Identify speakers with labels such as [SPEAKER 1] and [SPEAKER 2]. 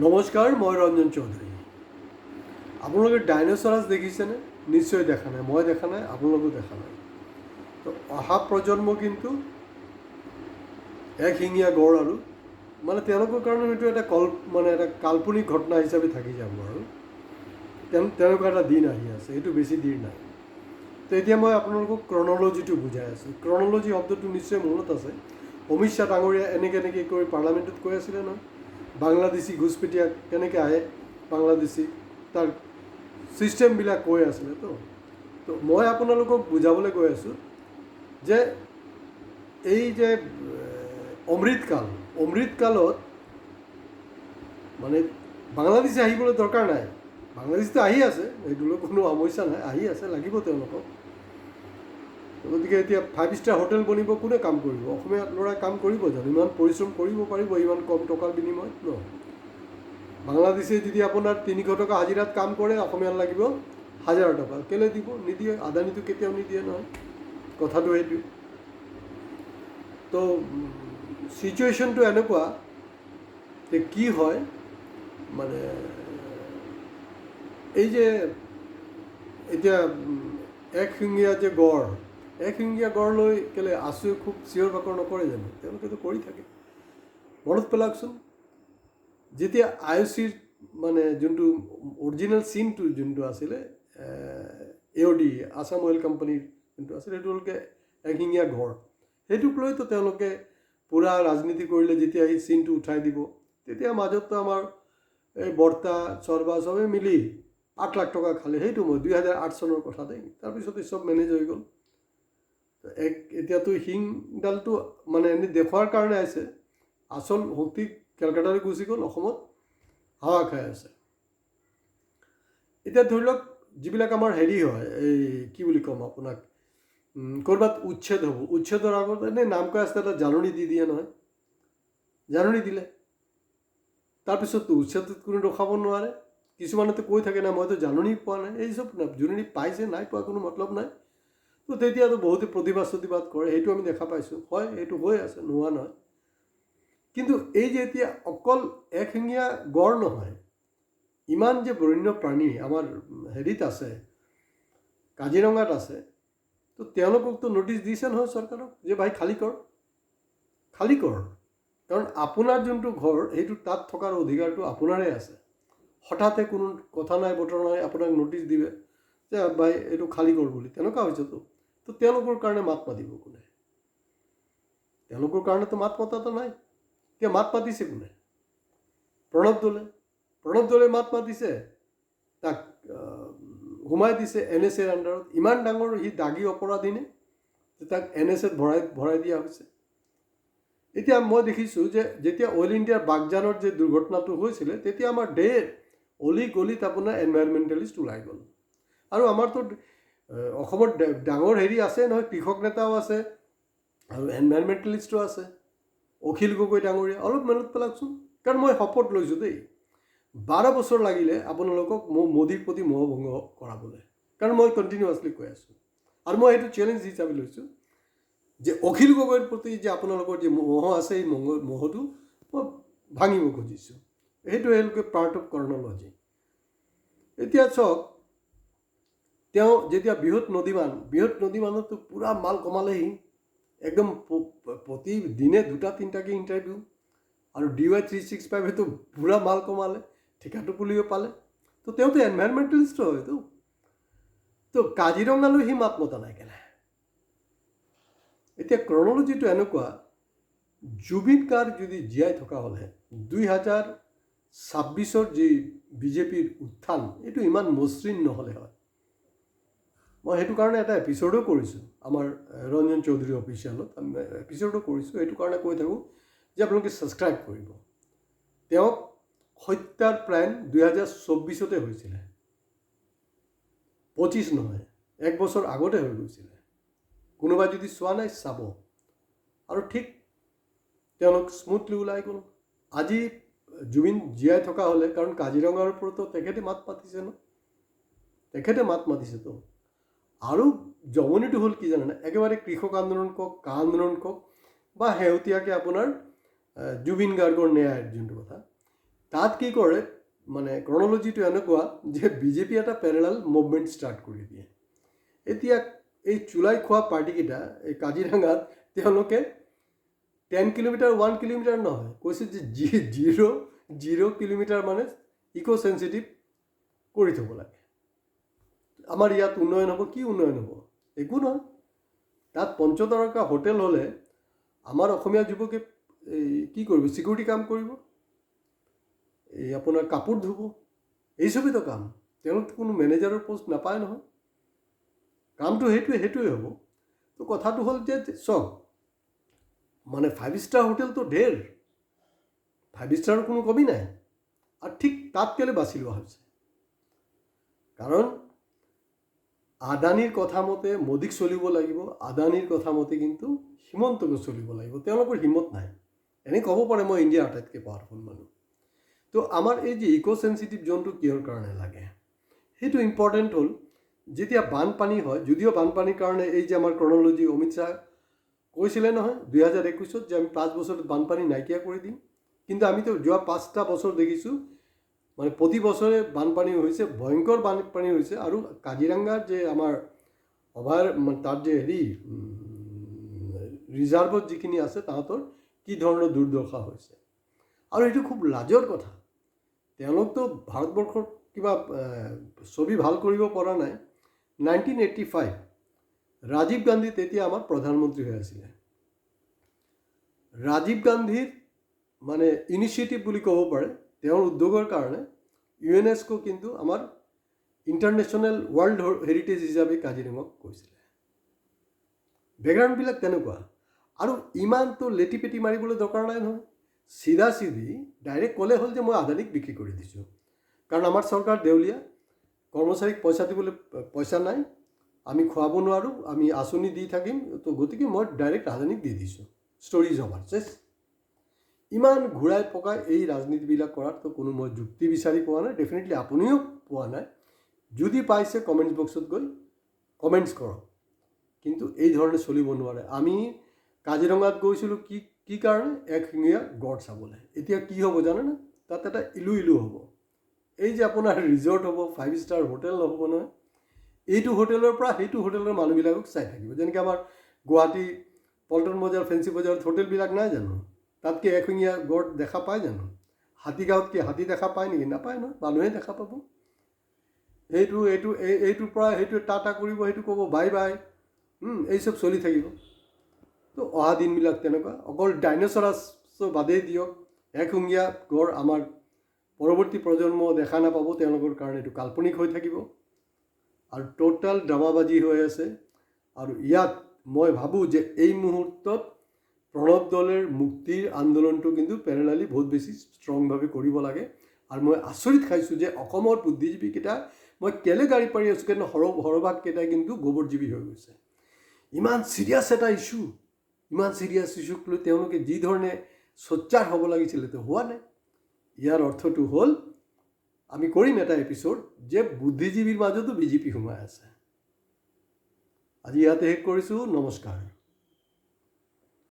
[SPEAKER 1] নমস্কাৰ, মই ৰঞ্জন চৌধুৰী। আপোনালোকে ডাইন'চৰাছ দেখিছেনে? নিশ্চয় দেখা নাই। মই দেখা নাই, আপোনালোকেও দেখা নাই। তো অহা প্ৰজন্ম কিন্তু একশিঙীয়া গড় আৰু মানে তেওঁলোকৰ কাৰণে সেইটো এটা এটা কাল্পনিক ঘটনা হিচাপে থাকি যাব আৰু তেনেকুৱা এটা দিন আহি আছে। সেইটো বেছি দিন নাই। তো এতিয়া মই আপোনালোকক ক্ৰন'লজিটো বুজাই আছোঁ। ক্ৰন'লজি শব্দটো নিশ্চয় মনত আছে। অমিত শ্বাহ ডাঙৰীয়া এনেকৈ কৰি পাৰ্লামেণ্টত কৈ আছিলে নহয়, বাংলাদেশী ঘুচপেটীয়া কেনেকৈ আহে, বাংলাদেশী তাৰ ছিষ্টেমবিলাক কৈ আছিলে। তো মই আপোনালোকক বুজাবলৈ গৈ আছোঁ যে এই যে অমৃতকালত মানে বাংলাদেশী আহিবলৈ দৰকাৰ নাই। বাংলাদেশীটো আহি আছে, এইটোলৈ কোনো সমস্যা নাই, আহি আছে, লাগিব তেওঁলোকক। গতিকে এতিয়া 5 ষ্টাৰ হোটেল বনিব, কোনে কাম কৰিব? অসমীয়া ল'ৰাই কাম কৰিব জানো? ইমান পৰিশ্ৰম কৰিব পাৰিব ইমান কম টকাৰ বিনিময়ত? ন। বাংলাদেশে যদি আপোনাৰ 300 টকা হাজিৰাত কাম কৰে, অসমীয়াত লাগিব 1000 টকা। কেলৈ দিব? নিদিয়ে। আদানীটো কেতিয়াও নিদিয়ে নহয়, কথাটো সেইটো। তো চিটুৱেশ্যনটো এনেকুৱা যে কি হয় মানে এই যে এতিয়া একশিঙীয়া যে গড়, একশিঙীয়া গড় লৈ কেলৈ আছুৱে খুব চিঞৰ বাখৰ নকৰে জানো? তেওঁলোকেতো কৰি থাকে। মনত পেলাওকচোন, যেতিয়া IOCৰ মানে যোনটো অৰিজিনেল চিনটো যোনটো আছিলে, AOD আছাম অইল কোম্পানীৰ যোনটো আছিলে, সেইটো তেওঁলোকে একশিঙীয়া গড়, সেইটোক লৈতো তেওঁলোকে পূৰা ৰাজনীতি কৰিলে। যেতিয়া এই চিনটো উঠাই দিব, তেতিয়া মাজততো আমাৰ এই বৰ্তা চৰ্বা চবে মিলি 8 লাখ টকা খালে। সেইটো মই 2008 চনৰ কথা দেই। তাৰপিছতে চব মেনেজ হৈ গ'ল। এতিয়াতো শিংডালটো মানে এনেই দেখুৱাৰ কাৰণে আছে, আচল শক্তি কেলকাতালৈ গুচি গ'ল, অসমত হাৱা খাই আছে। এতিয়া ধৰি লওক যিবিলাক আমাৰ হেৰি হয়, এই কি বুলি ক'ম আপোনাক, ক'ৰবাত উচ্ছেদ হ'ব, উচ্ছেদৰ আগত এনেই নামকাষ্ট এটা জাননী দি দিয়ে নহয়, জাননী দিলে তাৰপিছততো উচ্ছেদত কোনো ৰখাব নোৱাৰে। কিছুমানেতো কৈ থাকে না, মইতো জাননী পোৱা নাই। এই চব জাননী পাইছে, নাই পোৱা কোনো মতলব নাই। তো তেতিয়াতো বহুতে প্ৰতিবাদ কৰে, সেইটো আমি দেখা পাইছোঁ। হয়, সেইটো হৈ আছে, নোহোৱা নহয়। কিন্তু এই যে এতিয়া অকল একশিঙীয়া গড় নহয়, ইমান যে বন্য প্ৰাণী আমাৰ হেৰিত আছে, কাজিৰঙাত আছে, তো তেওঁলোককতো নটিচ দিছে নহয় চৰকাৰক যে ভাই খালী কৰ। কাৰণ আপোনাৰ যোনটো ঘৰ, সেইটো তাত থকাৰ অধিকাৰটো আপোনাৰে আছে। হঠাতে কোনো কথা নাই, বতৰা নাই, আপোনাক নটিচ দিবে যে ভাই এইটো খালী কৰ বুলি। তেনেকুৱা হৈছেতো। তো তেওঁলোকৰ কাৰণে মাত মাতিব কোনে? তেওঁলোকৰ কাৰণেতো মাত মতাটো নাই। এতিয়া মাত মাতিছে কোনে? প্ৰণৱ দলে মাত মাতিছে, তাক সোমাই দিছে NSAৰ আণ্ডাৰত। ইমান ডাঙৰ সি দাগী অপৰাধীনে যে তাক NSAত ভৰাই দিয়া হৈছে। এতিয়া মই দেখিছোঁ যে যেতিয়া অইল ইণ্ডিয়াৰ বাগজানৰ যে দুৰ্ঘটনাটো হৈছিলে, তেতিয়া আমাৰ অলি গলিত আপোনাৰ এনভাইৰমেণ্টেলিষ্ট ওলাই গ'ল। আৰু আমাৰতো অসমত ডাঙৰ হেৰি আছে নহয়, কৃষক নেতাও আছে আৰু এনভাইৰমেণ্টেলিষ্টো আছে, অখিল গগৈ ডাঙৰীয়া। অলপ মনত পেলাওকচোন। কাৰণ মই শপত লৈছোঁ দেই, 12 বছৰ লাগিলে আপোনালোকক মোদীৰ প্ৰতি মোহভংগ কৰাবলৈ। কাৰণ মই কণ্টিনিউৱাছলি কৈ আছোঁ, আৰু মই এইটো চেলেঞ্জ হিচাপে লৈছোঁ যে অখিল গগৈৰ প্ৰতি যে আপোনালোকৰ যে মোহ আছে, এই মোহটো মই ভাঙিব খুজিছোঁ। সেইটো তেওঁলোকে পাৰ্ট অফ ক্ৰন'লজি। এতিয়া চাওক, তেওঁ যেতিয়া বৃহৎ নদীমানতো পূৰা মাল কমালেহি, একদম প্ৰতিদিনে 2-3টাকৈ ইণ্টাৰভিউ, আৰু DY 365 পূৰা মাল কমালে, ঠিকাটো পুলিও পালে। তো তেওঁতো এনভাইৰমেণ্টেলিষ্ট হয়তো। তো কাজিৰঙালৈ সি মাত মতা নাই কেনে? এতিয়া ক্ৰন'লজিটো এনেকুৱা, জুবিন গাৰ্গ যদি জীয়াই থকা হ'লে 2026ৰ যি বিজেপিৰ উত্থান, এইটো ইমান মসৃণ নহ'লে হয়। মই সেইটো কাৰণে এটা এপিছ'ডো কৰিছোঁ আমাৰ ৰঞ্জন চৌধুৰী অফিচিয়েলত, এপিছ'ডো কৰিছোঁ। সেইটো কাৰণে কৈ থাকোঁ যে আপোনালোকে ছাবস্ক্ৰাইব কৰিব। তেওঁক হত্যাৰ প্লেন 2024তে হৈছিলে, 25 নহয়, 1 বছৰ আগতে হৈ গৈছিলে। কোনোবাই যদি চোৱা নাই, চাব। আৰু ঠিক তেওঁলোক স্মুথলি ওলাই গ'ল। আজি জুবিন জীয়াই থকা হ'লে, কাৰণ কাজিৰঙাৰ ওপৰতো তেখেতে মাত মাতিছে ন, তেখেতে মাত মাতিছেতো। আৰু জমনিটো হ'ল কি জানেনে? একেবাৰে কৃষক আন্দোলন কওক, কা আন্দোলন কওক, বা শেহতীয়াকৈ আপোনাৰ জুবিন গাৰ্গৰ ন্যায়ৰ যোনটো কথা, তাত কি কৰে মানে ক্ৰনলজিটো এনেকুৱা যে বিজেপি এটা পেৰেলাল মুভমেণ্ট ষ্টাৰ্ট কৰি দিয়ে। এতিয়া এই চুলাই খোৱা পাৰ্টিকেইটা এই কাজিৰঙাত তেওঁলোকে 10 কিলোমিটাৰ 1 কিলোমিটাৰ নহয়, কৈছে যে 0 কিলোমিটাৰ মানে ইক' চেঞ্চিটিভ কৰি থ'ব লাগে। আমাৰ ইয়াত উন্নয়ন হ'ব, কি উন্নয়ন হ'ব? একো নহয়। তাত পঞ্চতাৰকা হোটেল হ'লে আমাৰ অসমীয়া যুৱকে এই কি কৰিব? চিকিউৰিটি কাম কৰিব, এই আপোনাৰ কাপোৰ ধুব, এইচবেইতো কাম। তেওঁলোক কোনো মেনেজাৰৰ পোষ্ট নাপায় নহয়। কামটো সেইটোৱে হ'ব। তো কথাটো হ'ল যে চাওক, মানে 5 ষ্টাৰ হোটেলটো ঢেৰ, 5 ষ্টাৰৰ কোনো কমি নাই। আৰু ঠিক তাত কেলৈ বাছি লোৱা হৈছে? কাৰণ আদানীৰ কথা মতে মোদীক চলিব লাগিব, আদানীৰ কথা মতে কিন্তু হিমন্তকো চলিব লাগিব। তেওঁলোকৰ হিম্মত নাই। এনেই ক'ব পাৰে মই ইণ্ডিয়াৰ আটাইতকৈ পাৱাৰফুল মানুহ। তো আমাৰ এই যে ইক' চেঞ্চিটিভ জোনটো কিহৰ কাৰণে লাগে, সেইটো ইম্পৰ্টেণ্ট হ'ল যেতিয়া বানপানী হয়। যদিও বানপানীৰ কাৰণে এই যে আমাৰ ক্ৰনলজি অমিত শ্বাহ কৈছিলে নহয় 2021 যে আমি 5 বছৰত বানপানী নাইকিয়া কৰি দিম, কিন্তু আমিতো যোৱা 5টা বছৰ দেখিছোঁ মানে প্ৰতি বছৰে বানপানী হৈছে, ভয়ংকৰ বানপানী হৈছে। আৰু কাজিৰঙাৰ যে আমাৰ তাত যে ৰিজাৰ্ভত যিখিনি আছে তাহাঁতৰ কি ধৰণৰ দুৰ্দশা হৈছে। আৰু এইটো খুব লাজৰ কথা। তেওঁলোকতো ভাৰতবৰ্ষৰ কিবা ছবি ভাল কৰিব পৰা নাই। 1985 ৰাজীৱ গান্ধী তেতিয়া আমাৰ প্ৰধানমন্ত্ৰী হৈ আছিলে। ৰাজীৱ গান্ধীৰ মানে ইনিচিয়েটিভ বুলি ক'ব পাৰে, তেওঁৰ উদ্যোগৰ কাৰণে UNESCO কিন্তু আমাৰ ইণ্টাৰনেশ্যনেল ৱৰ্ল্ড হেৰিটেজ হিচাপে কাজিৰঙাক কৈছিলে। বেকগ্ৰাউণ্ডবিলাক তেনেকুৱা। আৰু ইমানটো লেটিপেটি মাৰিবলৈ দৰকাৰ নাই নহয়। চিধা ডাইৰেক্ট ক'লে হ'ল যে মই আদানীক বিক্ৰী কৰি দিছোঁ। কাৰণ আমাৰ চৰকাৰ দেউলীয়া, কৰ্মচাৰীক পইচা দিবলৈ পইচা নাই, আমি খুৱাব নোৱাৰোঁ, আমি আঁচনি দি থাকিম, তো গতিকে মই ডাইৰেক্ট আদানীক দি দিছোঁ। ষ্টৰিজ অভাৰ চেছ। ইমান ঘূৰাই পকাই এই ৰাজনীতিবিলাক কৰাৰতো কোনো মই যুক্তি বিচাৰি পোৱা নাই। ডেফিনেটলি আপুনিও পোৱা নাই। যদি পাইছে কমেণ্টছ বক্সত গৈ কমেণ্টছ কৰক। কিন্তু এই ধৰণে চলিব নোৱাৰে। আমি কাজিৰঙাত গৈছিলোঁ কি কাৰণে? একশিঙীয়া গড় চাবলৈ। এতিয়া কি হ'ব জানেনে? তাত এটা ইলু হ'ব। এই যে আপোনাৰ ৰিজৰ্ট হ'ব, 5 ষ্টাৰ হোটেল নহ'ব নহয়। এইটো হোটেলৰ পৰা সেইটো হোটেলৰ মানুহবিলাকক চাই থাকিব। যেনেকৈ আমাৰ গুৱাহাটী পল্টন বজাৰ, ফেঞ্চি বজাৰত হোটেলবিলাক নাই জানো? তাতকৈ একশিঙীয়া গড় দেখা পায় জানো? হাতীগাঁৱত কি হাতী দেখা পায় নেকি? নাপায় নহয়, মানুহে দেখা পাব। এইটোৰ পৰা সেইটো টাটা কৰিব, সেইটো ক'ব বাই বাই, এই চব চলি থাকিব। তো অহা দিনবিলাক তেনেকুৱা। অকল ডাইন'চৰাছ বাদেই দিয়ক, একশিঙীয়া গড় আমাৰ পৰৱৰ্তী প্ৰজন্ম দেখা নাপাব। তেওঁলোকৰ কাৰণে এইটো কাল্পনিক হৈ থাকিব আৰু টোটাল ড্ৰামাবাজি হৈ আছে। আৰু ইয়াত মই ভাবোঁ যে এই মুহূৰ্তত প্ৰণৱ দলেৰ মুক্তিৰ আন্দোলনটো কিন্তু পেৰেলালি বহুত বেছি ষ্ট্ৰংভাৱে কৰিব লাগে। আৰু মই আচৰিত খাইছোঁ যে অসমৰ বুদ্ধিজীৱীকেইটা মই কেলৈ গাড়ী পাৰি আছোঁ, কিন্তু সৰহভাগকেইটাই কিন্তু গোবৰজীৱী হৈ গৈছে। ইমান চিৰিয়াছ এটা ইছ্যু, ইমান চিৰিয়াছ ইছ্যুক লৈ তেওঁলোকে যি ধৰণে সোচ্চাৰ হ'ব লাগিছিলেতো হোৱা নাই। ইয়াৰ অৰ্থটো হ'ল আমি কৰিম এটা এপিছ'ড যে বুদ্ধিজীৱীৰ মাজতো বিজেপি সোমাই আছে। আজি ইয়াতে শেষ কৰিছোঁ। নমস্কাৰ।